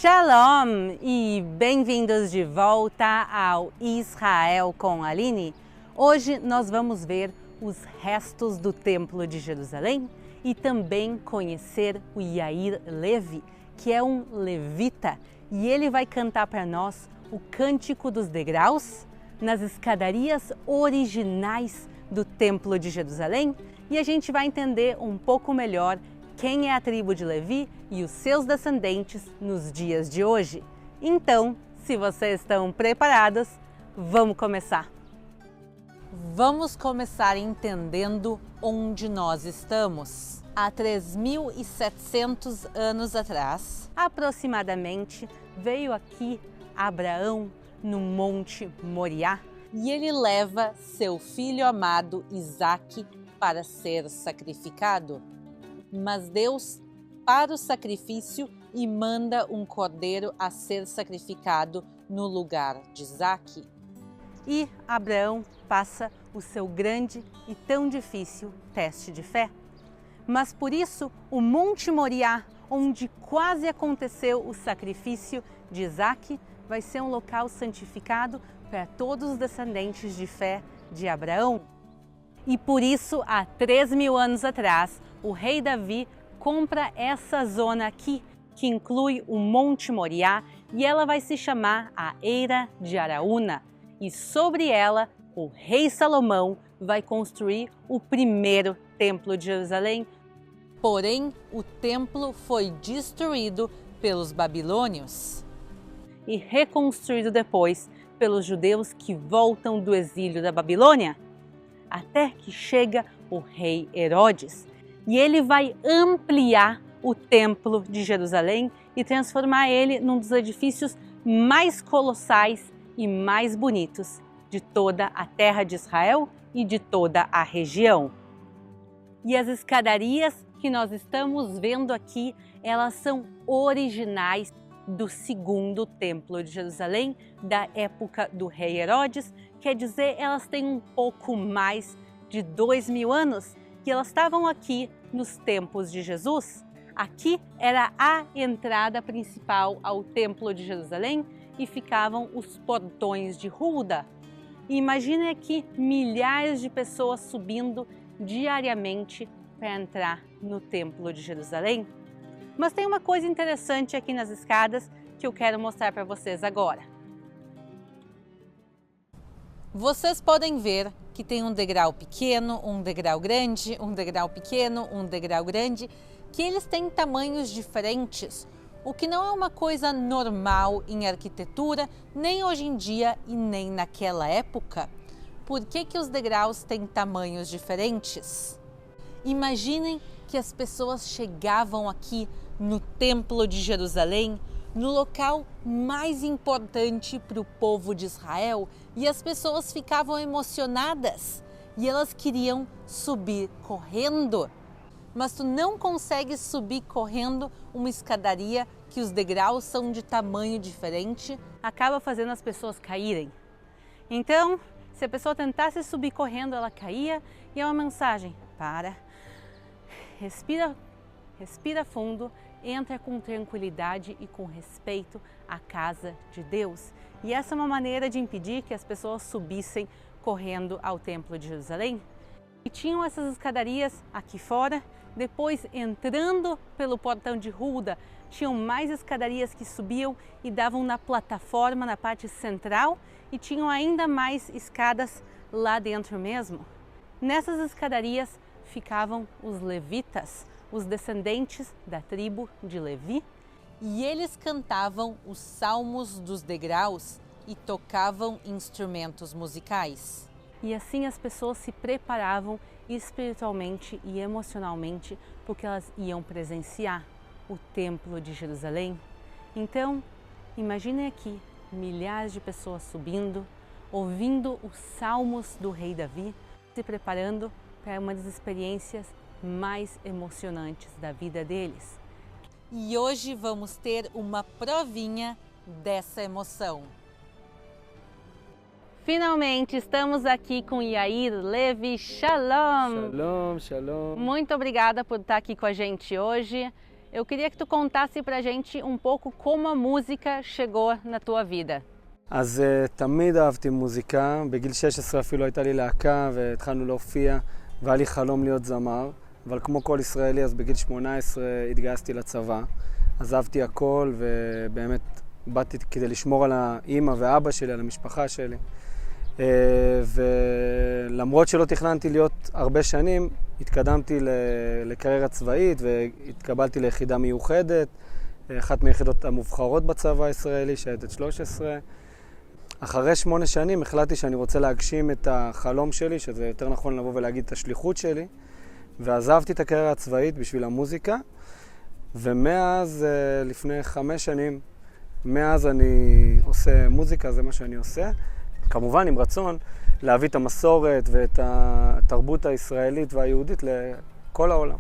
Shalom e bem-vindos de volta ao Israel com Aline. Hoje nós vamos ver os restos do Templo de Jerusalém e também conhecer o Yair Levi, que é um levita, e ele vai cantar para nós o Cântico dos Degraus nas escadarias originais do Templo de Jerusalém, e a gente vai entender um pouco melhor quem é a tribo de Levi e os seus descendentes nos dias de hoje. Então, se vocês estão preparados, vamos começar! Vamos começar entendendo onde nós estamos. Há 3.700 anos atrás, aproximadamente, veio aqui Abraão no Monte Moriá e ele leva seu filho amado Isaque para ser sacrificado. Mas Deus para o sacrifício e manda um cordeiro a ser sacrificado no lugar de Isaque. E Abraão passa o seu grande e tão difícil teste de fé. Mas por isso o Monte Moriá, onde quase aconteceu o sacrifício de Isaque, vai ser um local santificado para todos os descendentes de fé de Abraão. E por isso, há 3.000 anos atrás, o rei Davi compra essa zona aqui, que inclui o Monte Moriá, e ela vai se chamar a Eira de Araúna. E sobre ela, o rei Salomão vai construir o primeiro templo de Jerusalém. Porém, o templo foi destruído pelos babilônios e reconstruído depois pelos judeus que voltam do exílio da Babilônia, até que chega o rei Herodes. E ele vai ampliar o Templo de Jerusalém e transformar ele num dos edifícios mais colossais e mais bonitos de toda a terra de Israel e de toda a região. E as escadarias que nós estamos vendo aqui, elas são originais do segundo Templo de Jerusalém, da época do rei Herodes, quer dizer, elas têm um pouco mais de 2.000 anos, que elas estavam aqui nos tempos de Jesus. Aqui era a entrada principal ao Templo de Jerusalém e ficavam os portões de Hulda. E imagine aqui milhares de pessoas subindo diariamente para entrar no Templo de Jerusalém. Mas tem uma coisa interessante aqui nas escadas que eu quero mostrar para vocês agora. Vocês podem ver que tem um degrau pequeno, um degrau grande, um degrau pequeno, um degrau grande, que eles têm tamanhos diferentes, o que não é uma coisa normal em arquitetura, nem hoje em dia e nem naquela época. Por que que os degraus têm tamanhos diferentes? Imaginem que as pessoas chegavam aqui no Templo de Jerusalém, no local mais importante para o povo de Israel, e as pessoas ficavam emocionadas e elas queriam subir correndo. Mas tu não consegue subir correndo uma escadaria que os degraus são de tamanho diferente, acaba fazendo as pessoas caírem. Então, se a pessoa tentasse subir correndo, ela caía, e é uma mensagem: para, respira fundo, entra com tranquilidade e com respeito à casa de Deus. E essa é uma maneira de impedir que as pessoas subissem correndo ao Templo de Jerusalém. E tinham essas escadarias aqui fora, depois entrando pelo portão de Hulda, tinham mais escadarias que subiam e davam na plataforma, na parte central, e tinham ainda mais escadas lá dentro mesmo. Nessas escadarias ficavam os levitas, os descendentes da tribo de Levi, e eles cantavam os salmos dos degraus e tocavam instrumentos musicais. E assim as pessoas se preparavam espiritualmente e emocionalmente, porque elas iam presenciar o Templo de Jerusalém. Então, imaginem aqui milhares de pessoas subindo, ouvindo os salmos do rei Davi, se preparando para uma das experiências mais emocionantes da vida deles. E hoje vamos ter uma provinha dessa emoção. Finalmente estamos aqui com Yair Levi. Shalom! Shalom, shalom. Muito obrigada por estar aqui com a gente hoje. eu queria que tu contasse pra gente um pouco como a música chegou na tua vida. אז תמיד אהבתי מוזיקה, בגיל 16 אפילו הייתה לי להקה והתחלנו להופיע והיה לי חלום להיות זמר, אבל כמו כל ישראלי אז בגיל 18 התגייסתי לצבא, עזבתי הכל ובאמת באתי כדי לשמור על האמא ואבא שלי, על המשפחה שלי. ולמרות שלא תכננתי להיות הרבה שנים, התקדמתי לקריירה צבאית והתקבלתי ליחידה מיוחדת, אחת מהיחידות המובחרות בצבא הישראלי, שייטת 13. אחרי 8 שנים החלטתי שאני רוצה להגשים את החלום שלי, שזה יותר נכון לבוא ולהגיד את השליחות שלי, ועזבתי את הקריירה הצבאית בשביל המוזיקה, ומאז, לפני 5 שנים, מאז אני עושה מוזיקה, זה מה שאני עושה. כמובן עם רצון להביא את המסורת ואת התרבות הישראלית והיהודית לכל העולם.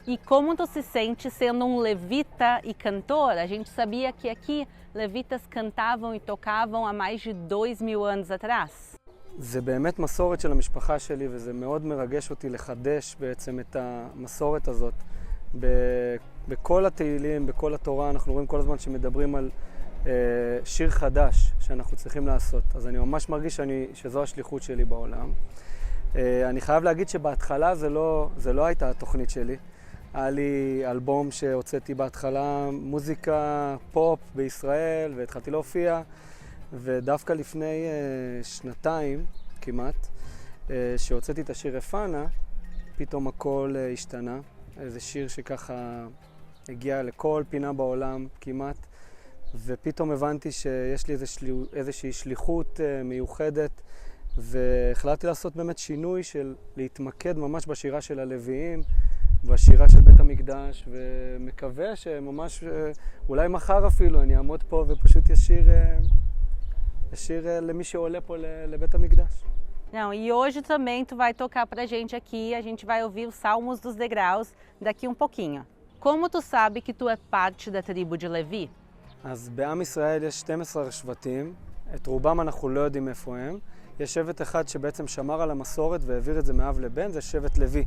E como tu se sente sendo um levita e cantor? A gente sabia que aqui levitas cantavam e tocavam há mais de 2000 anos atrás. זה באמת מסורת של המשפחה שלי וזה מאוד מרגש אותי לחדש בעצם את המסורת הזאת. בכל התהילים, בכל התורה, אנחנו רואים כל הזמן שמדברים על שיר חדש שאנחנו צריכים לעשות. אז אני ממש מרגיש שזו השליחות שלי בעולם. אני חייב להגיד שבהתחלה זה לא הייתה התוכנית שלי. היה לי אלבום שהוצאתי בהתחלה מוזיקה פופ בישראל והתחלתי להופיע, ודווקא לפני 2 כמעט, שהוצאתי את השיר רפנה, פתאום הכל השתנה. זה שיר שככה הגיע לכל פינה בעולם כמעט, ופתאום הבנתי שיש לי איזושהי שליחות מיוחדת, והחלטתי לעשות באמת שינוי של להתמקד ממש בשירה של הלוויים, בשירה של בית המקדש, ומקווה שממש, אולי מחר אפילו, אני אעמוד פה ופשוט ישיר למי שעולה פה לבית המקדש. Não, e hoje também tu vai tocar pra gente aqui, a gente vai ouvir os Salmos dos Degraus daqui um pouquinho. Como tu sabe que tu é parte da tribo de Levi? אז בעם ישראל יש 12 שבטים, את רובם אנחנו לא יודעים איפה הם. יש שבט אחד שבעצם שמר על המסורת והעביר את זה מאב לבן, זה שבט לוי,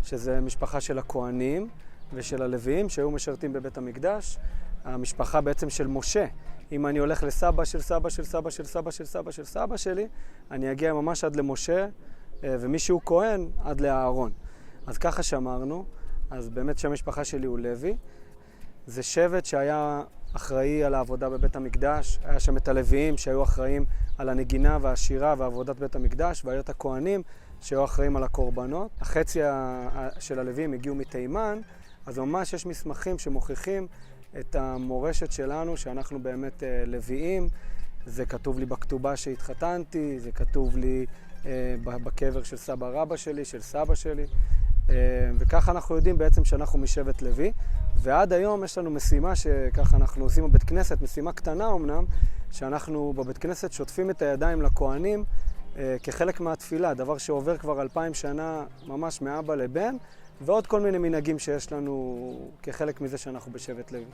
שזה משפחה של הכהנים ושל הלוויים שהיו משרתים בבית המקדש. המשפחה בעצם של משה. אם אני הולך לסבא של סבא של סבא של סבא של סבא של סבא שלי, אני אגיע ממש עד למשה, ומי שהוא כהן עד לאהרון. אז ככה שמרנו, אז באמת שם המשפחה שלי הוא לוי. זה שבט שהיה אחראי על העבודה בבית המקדש, היה שם את הלוויים שהיו אחראים על הנגינה והשירה ועבודת בית המקדש, והיו את הכהנים שהיו אחראים על הקורבנות. החצי של הלוויים הגיעו מתימן, אז ממש יש מסמכים שמוכיחים את המורשת שלנו, שאנחנו באמת לוויים. זה כתוב לי בכתובה שהתחתנתי, זה כתוב לי בקבר של סבא רבא שלי, של סבא שלי. וככה אנחנו יודעים בעצם שאנחנו משבט לוי. ועד היום יש לנו משימה שככה אנחנו עושים בבית כנסת, משימה קטנה אמנם, שאנחנו בבית כנסת שוטפים את הידיים לכהנים כחלק מהתפילה, דבר שעובר כבר 2000 שנה ממש מאבא לבן, ועוד כל מיני מנהגים שיש לנו כחלק מזה שאנחנו בשבט לוי.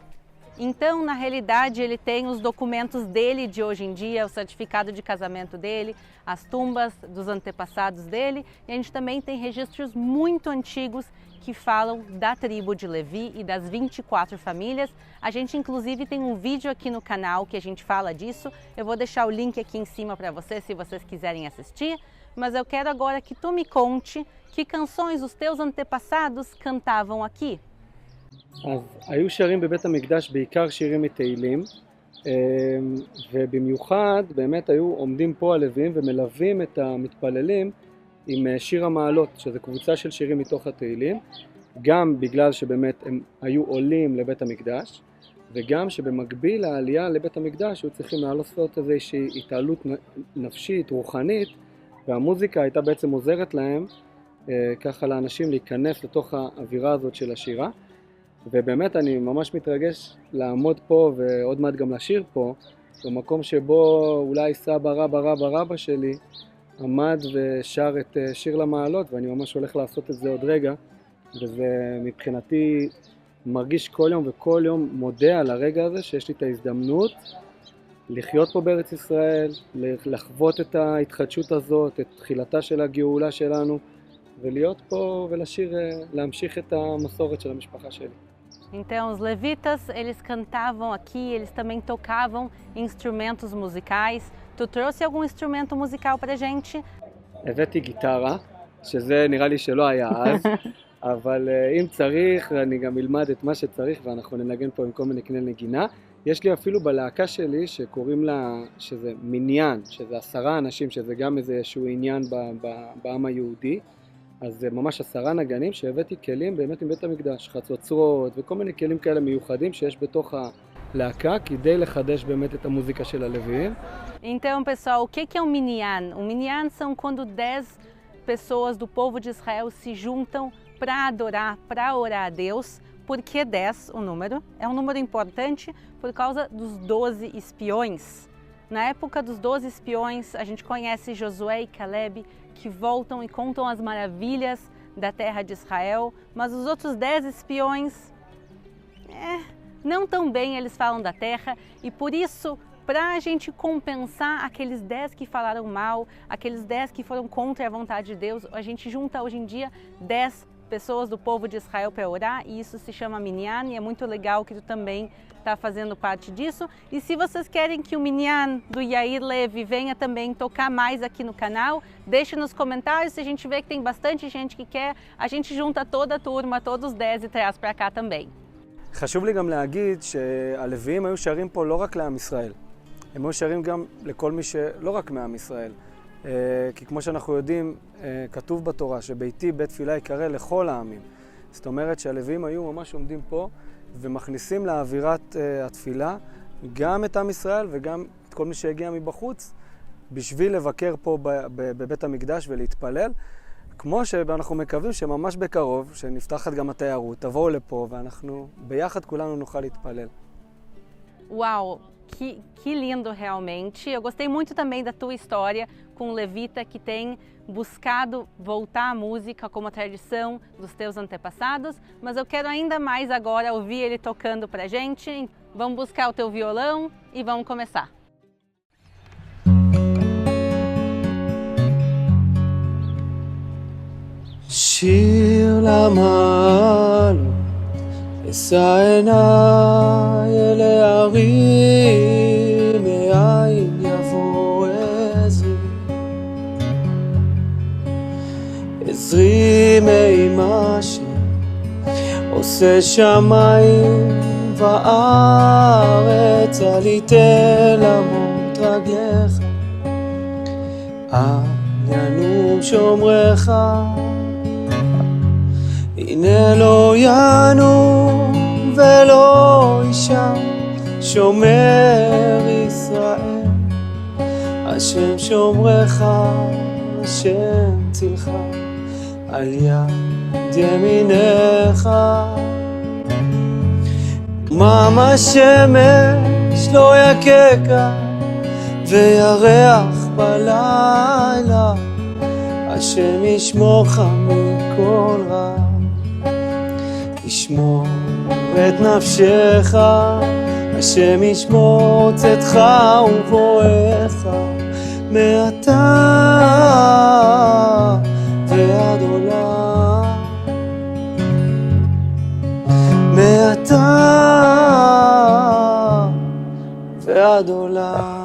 Então, na realidade, ele tem os documentos dele de hoje em dia, o certificado de casamento dele, as tumbas dos antepassados dele, e a gente também tem registros muito antigos que falam da tribo de Levi e das 24 famílias. A gente inclusive tem um vídeo aqui no canal que a gente fala disso. Eu vou deixar o link aqui em cima para vocês se vocês quiserem assistir. Mas eu quero agora que tu me conte que canções os teus antepassados cantavam aqui. אז היו שרים בבית המקדש בעיקר שירים מתהילים, ובמיוחד באמת היו עומדים פה הלוויים ומלווים את המתפללים עם שיר המעלות, שזה קבוצה של שירים מתוך התהילים, גם בגלל שבאמת הם היו עולים לבית המקדש, וגם שבמקביל לעלייה לבית המקדש היו צריכים לעשות איזושהי התעלות נפשית, רוחנית, והמוזיקה הייתה בעצם עוזרת להם ככה לאנשים להיכנס לתוך האווירה הזאת של השירה. ובאמת אני ממש מתרגש לעמוד פה ועוד מעט גם לשיר פה, במקום שבו אולי סבא רבא שלי עמד ושר את שיר למעלות, ואני ממש הולך לעשות את זה עוד רגע, וזה מבחינתי מרגיש כל יום וכל יום מודה על הרגע הזה שיש לי את ההזדמנות לחיות פה בארץ ישראל, לחוות את ההתחדשות הזאת, את תחילתה של הגאולה שלנו, ולהיות פה ולשיר, להמשיך את המסורת של המשפחה שלי. Então, os levitas, eles cantavam aqui, eles também tocavam instrumentos musicais. Tu trouxe algum instrumento musical pra gente? הבאתי גיטרה, שזה נראה לי שלא היה אז, אבל אם צריך אני גם אלמד את מה שצריך ואנחנו ננגן פה עם כל מיני כלי נגינה. יש לי אפילו בלהקה שלי שקוראים לה, שזה מניין, שזה 10 אנשים, שזה גם איזשהו עניין בעם היהודי. אז זה ממש 10 נגנים שהבאתי כלים באמת מבית המקדש, חצוצרות וכל מיני כלים כאלה מיוחדים שיש בתוך הלהקה כדי לחדש באמת את המוזיקה של הלוויים. Então, pessoal, o que é um minyan? O minyan são quando 10 pessoas do povo de Israel se juntam para adorar, para orar a Deus. Por que 10 o número? É um número importante por causa dos 12 espiões. Na época dos 12 espiões, a gente conhece Josué e Caleb, que voltam e contam as maravilhas da terra de Israel, mas os outros 10 espiões, não tão bem eles falam da terra, e por isso, para a gente compensar aqueles 10 que falaram mal, aqueles 10 que foram contra a vontade de Deus, a gente junta hoje em dia 10 pessoas do povo de Israel para orar, e isso se chama minyan, e é muito legal que tu também está fazendo parte disso. E se vocês querem que o minyan do Yair Levi venha também tocar mais aqui no canal, deixe nos comentários. Se a gente vê que tem bastante gente que quer, a gente junta toda a turma, todos os 10 e traz para cá também. חשוב לי גם להגיד שהלוויים היו שרים פה לא רק לעם ישראל, הם היו שרים גם לכל מי שלא רק מעם ישראל. כי כמו שאנחנו יודעים, כתוב בתורה שביתי בית תפילה יקרא לכל העמים. זאת אומרת שהלוויים היו ממש עומדים פה ומכניסים לאווירת התפילה גם את עם ישראל וגם את כל מי שהגיע מבחוץ בשביל לבקר פה בבית המקדש ולהתפלל. כמו שאנחנו מקווים שממש בקרוב, שנפתחת גם התיירות, תבואו לפה ואנחנו ביחד כולנו נוכל להתפלל. וואו, que lindo realmente. Eu gostei muito também da tua história com o levita que tem buscado voltar à música como a tradição dos teus antepassados, mas eu quero ainda mais agora ouvir ele tocando pra gente. Vamos buscar o teu violão e vamos começar. שיר למעלות, אשא עיניי אל ההרים, מאין יבוא עזרי. עזרי מעם אשר עושה שמיים וארץ, אל ייתן למוט רגליך, אל ינום שומרך. הנה לא ינום ולא יישן, שומר ישראל, השם שומרך, השם צילך, על יד ימינך. כמם השמש לא יככה וירח בלילה, השם ישמורך מכל רע, ישמור את נפשך, השם ישמור צאתך ובואך, מעתה ועד עולם, מעתה ועד עולם.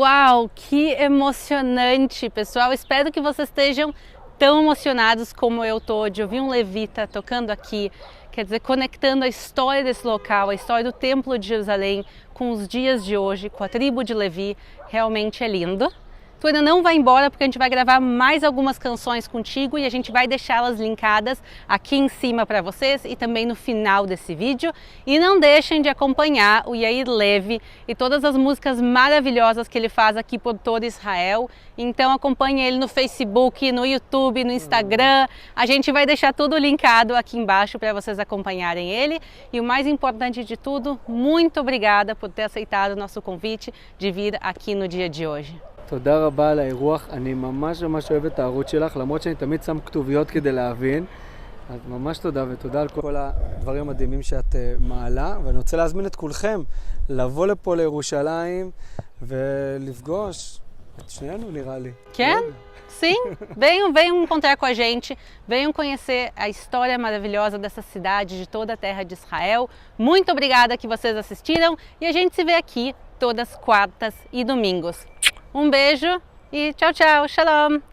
Uau, que emocionante, pessoal! Espero que vocês estejam tão emocionados como eu tô de ouvir um levita tocando aqui, quer dizer, conectando a história desse local, a história do Templo de Jerusalém com os dias de hoje, com a tribo de Levi. Realmente é lindo. Tu ainda não vai embora porque a gente vai gravar mais algumas canções contigo e a gente vai deixá-las linkadas aqui em cima para vocês e também no final desse vídeo. E não deixem de acompanhar o Yair Levi e todas as músicas maravilhosas que ele faz aqui por todo Israel. Então acompanhe ele no Facebook, no YouTube, no Instagram. A gente vai deixar tudo linkado aqui embaixo para vocês acompanharem ele. E o mais importante de tudo, muito obrigada por ter aceitado o nosso convite de vir aqui no dia de hoje. תודה רבה על האירוח, אני ממש ממש אוהב את הערוץ שלך, למרות שאני תמיד שם כתוביות כדי להבין, אז ממש תודה, ותודה על כל הדברים המדהימים שאת מעלה, ואני רוצה להזמין את כולכם לבוא לפה לירושלים ולפגוש את שנינו, נראה לי. כן? Sim, venham encontrar com a gente, venham conhecer a história maravilhosa dessa cidade, de toda a terra de Israel. Muito obrigada que vocês assistiram e a gente se vê aqui todas quartas e domingos. Um beijo e tchau, tchau, shalom!